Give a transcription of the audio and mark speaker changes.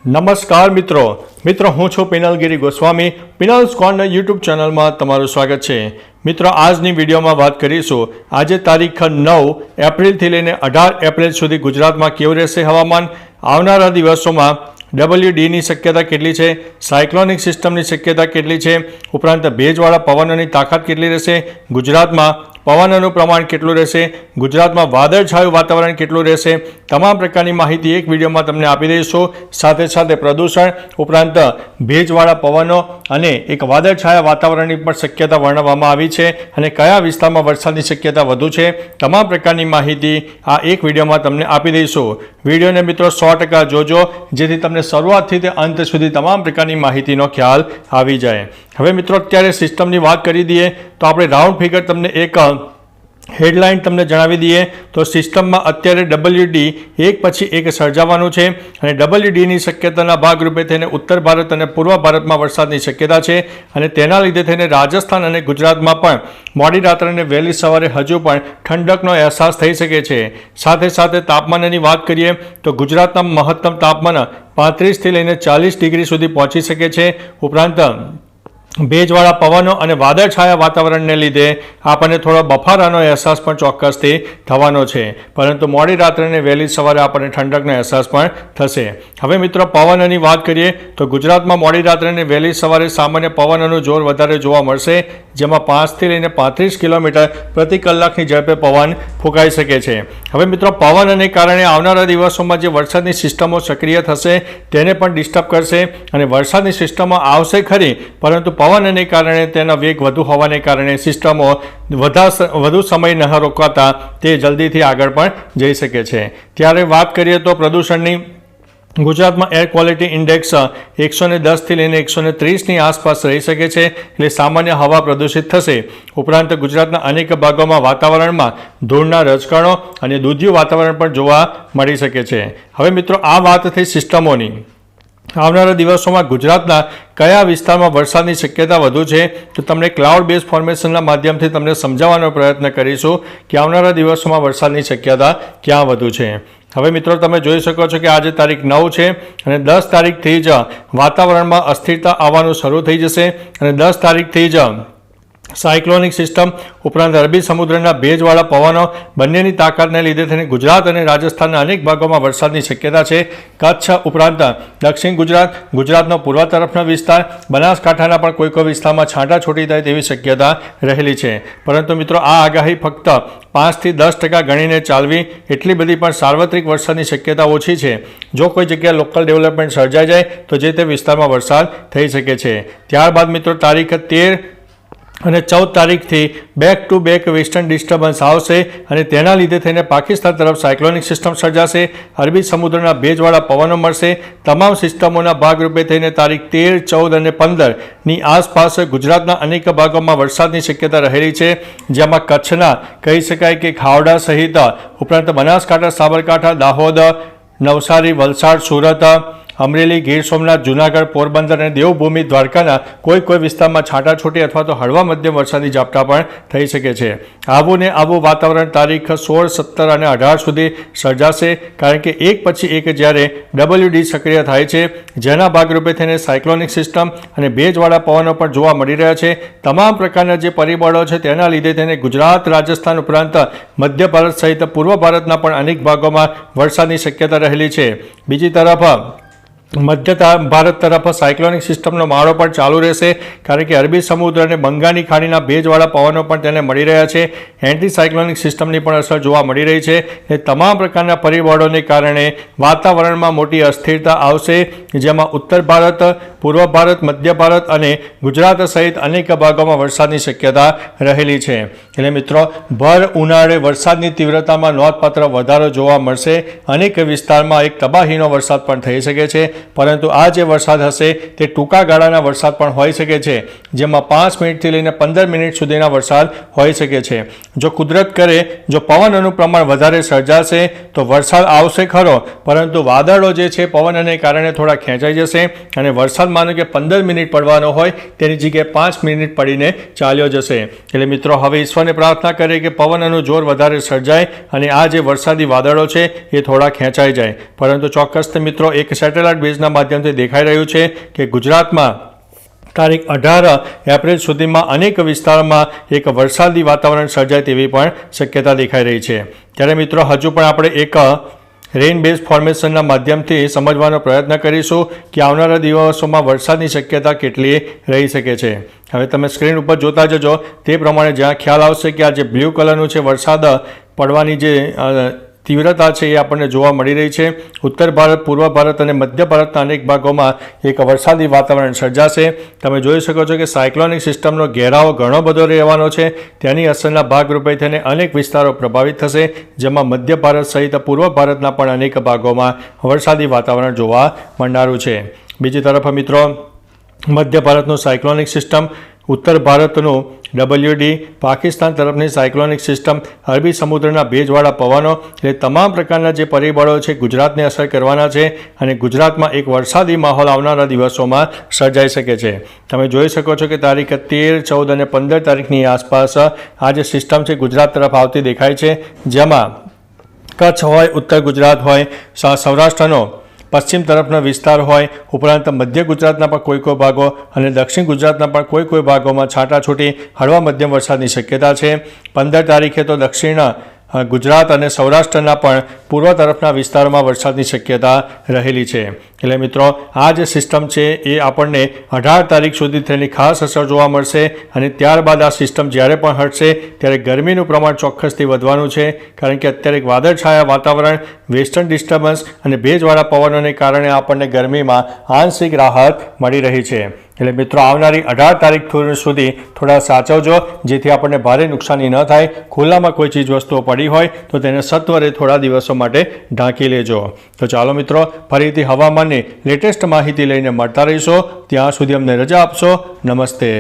Speaker 1: નમસ્કાર મિત્રો હું છું પિનલગીરી ગોસ્વામી. પિનલ્સ કોર્નર યુટ્યુબ ચેનલમાં તમારું સ્વાગત છે. મિત્રો આજની વિડીયોમાં વાત કરીશું આજે તારીખ 9 એપ્રિલથી લઈને 18 એપ્રિલ સુધી ગુજરાતમાં કેવું રહેશે હવામાન, આવનારા દિવસોમાં WDની શક્યતા કેટલી છે, સાયક્લોનિક સિસ્ટમની શક્યતા કેટલી છે, ઉપરાંત ભેજવાળા પવનોની તાકાત કેટલી રહેશે, ગુજરાતમાં પવનનું પ્રમાણ કેટલું રહેશે, ગુજરાતમાં વાદળછાયું વાતાવરણ કેટલું રહેશે, તમામ પ્રકારની માહિતી એક વિડીયોમાં તમને આપી દઈશું. સાથે સાથે પ્રદૂષણ ઉપરાંત ભેજવાળા પવનો અને એક વાદળછાયા વાતાવરણની પણ શક્યતા વર્ણવવામાં આવી છે અને કયા વિસ્તારમાં વરસાદની શક્યતા વધુ છે, તમામ પ્રકારની માહિતી આ એક વિડીયોમાં તમને આપી દઈશું. વિડીયોને મિત્રો 100% જોજો જેથી તમને શરૂઆતથી તે અંત સુધી તમામ પ્રકારની માહિતીનો ખ્યાલ આવી જાય. હવે મિત્રો અત્યારે સિસ્ટમની વાત કરી દઈએ તો આપણે રાઉન્ડ ફિગર તમને એક હેડલાઇન તમને જણાવી દઈએ તો સિસ્ટમમાં અત્યારે WD એક પછી એક સર્જાવાનું છે અને WDની શક્યતાના ભાગરૂપે થઈને ઉત્તર ભારત અને પૂર્વ ભારતમાં વરસાદની શક્યતા છે અને તેના લીધે થઈને રાજસ્થાન અને ગુજરાતમાં પણ મોડી રાત્રે અને વહેલી સવારે હજુ પણ ઠંડકનો અહેસાસ થઈ શકે છે. સાથે સાથે તાપમાનની વાત કરીએ તો ગુજરાતના મહત્તમ તાપમાન 35થી લઈને 40 ડિગ્રી સુધી પહોંચી શકે છે. ઉપરાંત ભેજવાળા પવનો અને વાદળછાયા વાતાવરણને લીધે આપણને થોડો બફારાનો અહેસાસ પણ ચોક્કસથી થવાનો છે, પરંતુ મોડી રાત્રે અને વહેલી સવારે આપણને ઠંડકનો અહેસાસ પણ થશે. હવે મિત્રો પવનની વાત કરીએ તો ગુજરાતમાં મોડી રાત્રે અને વહેલી સવારે સામાન્ય પવનનું જોર વધારે જોવા મળશે, જેમાં 5થી લઈને 35 કિલોમીટર પ્રતિ કલાકની ઝડપે પવન ફૂંકાઈ શકે છે. હવે મિત્રો પવનને કારણે આવનારા દિવસોમાં જે વરસાદની સિસ્ટમો સક્રિય થશે તેને પણ ડિસ્ટર્બ કરશે અને વરસાદની સિસ્ટમો આવશે ખરી, પરંતુ પવનને કારણે તેના વેગ વધુ હોવાને કારણે સિસ્ટમો વધુ સમય ન રોકાતા તે જલ્દીથી આગળ પણ જઈ શકે છે. ત્યારે વાત કરીએ તો પ્રદૂષણની, ગુજરાતમાં એર ક્વોલિટી ઇન્ડેક્સ 110થી લઈને 130ની આસપાસ રહી શકે છે, એટલે સામાન્ય હવા પ્રદૂષિત થશે. ઉપરાંત ગુજરાતના અનેક ભાગોમાં વાતાવરણમાં ધૂળના રજકણો અને દૂધિયું વાતાવરણ પણ જોવા મળી શકે છે. હવે મિત્રો આ વાત થઈ સિસ્ટમોની. આવનારા દિવસોમાં ગુજરાતના કયા વિસ્તારમાં વરસાદની શક્યતા વધુ છે તો તમને ક્લાઉડ બેઝ ફોર્મેશનના માધ્યમથી તમને સમજાવવાનો પ્રયત્ન કરીશું કે આવનારા દિવસોમાં વરસાદની શક્યતા ક્યાં વધુ છે. હવે મિત્રો તમે જોઈ શકો છો કે આજે તારીખ 9 છે અને 10 તારીખથી જ વાતાવરણમાં અસ્થિરતા આવવાનું શરૂ થઈ જશે અને 10 તારીખથી જ સાયક્લોનિક સિસ્ટમ ઉપરાંત અરબી સમુદ્રના ભેજવાળા પવનો બંનેની તાકાતને લીધે થઈને ગુજરાત અને રાજસ્થાનના અનેક ભાગોમાં વરસાદની શક્યતા છે. કચ્છ ઉપરાંત દક્ષિણ ગુજરાત, ગુજરાતનો પૂર્વ તરફનો વિસ્તાર, બનાસકાંઠાના પણ કોઈ વિસ્તારમાં છાંટાછૂટી થાય તેવી શક્યતા રહેલી છે. પરંતુ મિત્રો આ આગાહી ફક્ત 5થી 10% ગણીને ચાલવી, એટલી બધી પણ સાર્વત્રિક વરસાદની શક્યતા ઓછી છે. જો કોઈ જગ્યાએ લોકલ ડેવલપમેન્ટ સર્જાઈ જાય તો જે તે વિસ્તારમાં વરસાદ થઈ શકે છે. ત્યારબાદ મિત્રો તારીખ 13 અને 14 તારીખથી back to back western disturbance આવશે અને તેના લીધે થઈને પાકિસ્તાન તરફ સાયક્લોનિક સિસ્ટમ સર્જાશે, અરબી સમુદ્રના ભેજવાળા પવનો મળશે. તમામ સિસ્ટમોના ભાગરૂપે થઈને તારીખ 13, 14 અને 15ની આસપાસ ગુજરાતના અનેક ભાગોમાં વરસાદની શક્યતા રહેલી છે, જેમાં કચ્છના કહી શકાય કે ખાવડા સહિત ઉપરાંત બનાસકાંઠા, સાબરકાંઠા, દાહોદ, નવસારી, વલસાડ, સુરત, અમરેલી, ગીર સોમનાથ, જૂનાગઢ, પોરબંદર અને દેવભૂમિ દ્વારકાના કોઈ વિસ્તારમાં છાંટાછૂટી અથવા તો હળવા મધ્યમ વરસાદી ઝાપટા પણ થઈ શકે છે. આવું ને આવું વાતાવરણ તારીખ 16, 17 અને 18 સુધી સર્જાશે, કારણ કે એક પછી એક જ્યારે WD સક્રિય થાય છે, જેના ભાગરૂપે થઈને સાયક્લોનિક સિસ્ટમ અને ભેજવાળા પવનો પણ જોવા મળી રહ્યા છે. તમામ પ્રકારના જે પરિબળો છે તેના લીધે તેને ગુજરાત, રાજસ્થાન ઉપરાંત મધ્ય ભારત સહિત પૂર્વ ભારતના પણ અનેક ભાગોમાં વરસાદની શક્યતા રહેલી છે. બીજી તરફ મધ્ય ભારત તરફ સાયક્લોનિક સિસ્ટમનો માળો પણ ચાલુ રહેશે, કારણ કે અરબી સમુદ્ર અને બંગાળની ખાડીના ભેજવાળા પવનો પણ તેને મળી રહ્યા છે. એન્ટી સાયક્લોનિક સિસ્ટમની પણ અસર જોવા મળી રહી છે. એ તમામ પ્રકારના પરિબળોને કારણે વાતાવરણમાં મોટી અસ્થિરતા આવશે, જેમાં ઉત્તર ભારત, પૂર્વ ભારત, મધ્ય ભારત અને ગુજરાત સહિત અનેક ભાગોમાં વરસાદની શક્યતા રહેલી છે. એટલે મિત્રો ભર ઉનાળે વરસાદની તીવ્રતામાં નોંધપાત્ર વધારો જોવા મળશે. અનેક વિસ્તારમાં એક તબાહીનો વરસાદ પણ થઈ શકે છે, પરંતુ આ જે વરસાદ હશે તે ટૂંકા ગાળાના વરસાદ પણ હોઈ શકે છે, જેમાં 5 મિનિટથી લઈને 15 મિનિટ સુધીના વરસાદ હોઈ શકે છે. જો કુદરત કરે, જો પવનનું પ્રમાણ વધારે સર્જાશે તો વરસાદ આવશે ખરો, પરંતુ વાદળો જે છે પવનને કારણે થોડા ખેંચાઈ જશે અને વરસાદ માનો કે 15 મિનિટ પડવાનો હોય તેની જગ્યાએ 5 મિનિટ પડીને ચાલ્યો જશે. એટલે મિત્રો હવે ઈશ્વરને પ્રાર્થના કરીએ કે પવનનું જોર વધારે સર્જાય અને આ જે વરસાદી વાદળો છે એ થોડા ખેંચાઈ જાય. પરંતુ ચોક્કસ મિત્રો એક સેટેલાઇટ બેઝના માધ્યમથી દેખાઈ રહ્યું છે કે ગુજરાતમાં તારીખ 18 એપ્રિલ સુધીમાં અનેક વિસ્તારોમાં એક વરસાદી વાતાવરણ સર્જાય તેવી પણ શક્યતા દેખાઈ રહી છે. ત્યારે મિત્રો હજુ પણ આપણે એક રેઇન બેઝ ફોર્મેશનના માધ્યમથી સમજવાનો પ્રયત્ન કરીશું કે આવનારા દિવસોમાં વરસાદની શક્યતા કેટલી રહી શકે છે. હવે તમે સ્ક્રીન ઉપર જોતા જજો, તે પ્રમાણે જ્યાં ખ્યાલ આવશે કે આ જે બ્લુ કલરનું છે વરસાદ પડવાની જે તીવ્રતા છે એ આપણને જોવા મળી રહી છે. ઉત્તર ભારત, પૂર્વ ભારત અને મધ્ય ભારતના અનેક ભાગોમાં એક વરસાદી વાતાવરણ સર્જાશે. તમે જોઈ શકો છો કે સાયક્લોનિક સિસ્ટમનો ઘેરાવો ઘણો બધો રહેવાનો છે. તેની અસરના ભાગરૂપે થઈને અનેક વિસ્તારો પ્રભાવિત થશે, જેમાં મધ્ય ભારત સહિત પૂર્વ ભારતના પણ અનેક ભાગોમાં વરસાદી વાતાવરણ જોવા મળનારું છે. બીજી તરફ મિત્રો મધ્ય ભારતનું સાયક્લોનિક સિસ્ટમ, ઉત્તર ભારતનું WD, પાકિસ્તાન તરફની સાયક્લોનિક સિસ્ટમ, અરબી સમુદ્રના ભેજવાળા પવનો, એટલે તમામ પ્રકારના જે પરિબળો છે ગુજરાતને અસર કરવાના છે અને ગુજરાતમાં એક વરસાદી માહોલ આવનારા દિવસોમાં સર્જાઈ શકે છે. તમે જોઈ શકો છો કે તારીખ 13, 14 અને 15 તારીખની આસપાસ આ જે સિસ્ટમ છે ગુજરાત તરફ આવતી દેખાય છે, જેમાં કચ્છ હોય, ઉત્તર ગુજરાત હોય, સૌરાષ્ટ્રનો પશ્ચિમ તરફનો વિસ્તાર હોય, ઉપરાંત મધ્ય ગુજરાતના પણ કોઈ ભાગો અને દક્ષિણ ગુજરાતના પણ કોઈ ભાગોમાં છાંટાછૂટી હળવા મધ્યમ વરસાદની શક્યતા છે. 15 તારીખે તો દક્ષિણ ગુજરાત અને સૌરાષ્ટ્રના પણ પૂર્વ તરફના વિસ્તારોમાં વરસાદની શક્યતા રહેલી છે. એટલે મિત્રો આ જે સિસ્ટમ છે એ આપણને 18 તારીખ સુધી તેની ખાસ અસર જોવા મળશે અને ત્યારબાદ આ સિસ્ટમ જ્યારે પણ હટશે ત્યારે ગરમીનું પ્રમાણ ચોક્કસથી વધવાનું છે, કારણ કે અત્યારે એક વાદળછાયા વાતાવરણ, વેસ્ટર્ન ડિસ્ટર્બન્સ અને ભેજવાળા પવનોને કારણે આપણને ગરમીમાં આંશિક રાહત મળી રહી છે. એટલે મિત્રો આવનારી 18 તારીખ સુધી થોડા સાચવજો, જેથી આપણને ભારે નુકસાની ન થાય. ખુલ્લામાં કોઈ ચીજ વસ્તુઓ પડી હોય તો તેને સત્વરે થોડા દિવસો માટે ઢાંકી લેજો. તો ચાલો મિત્રો ફરીથી હવામાનની લેટેસ્ટ માહિતી લઈને મળતા રહીશો. ત્યાં સુધી અમને રજા આપશો. નમસ્તે.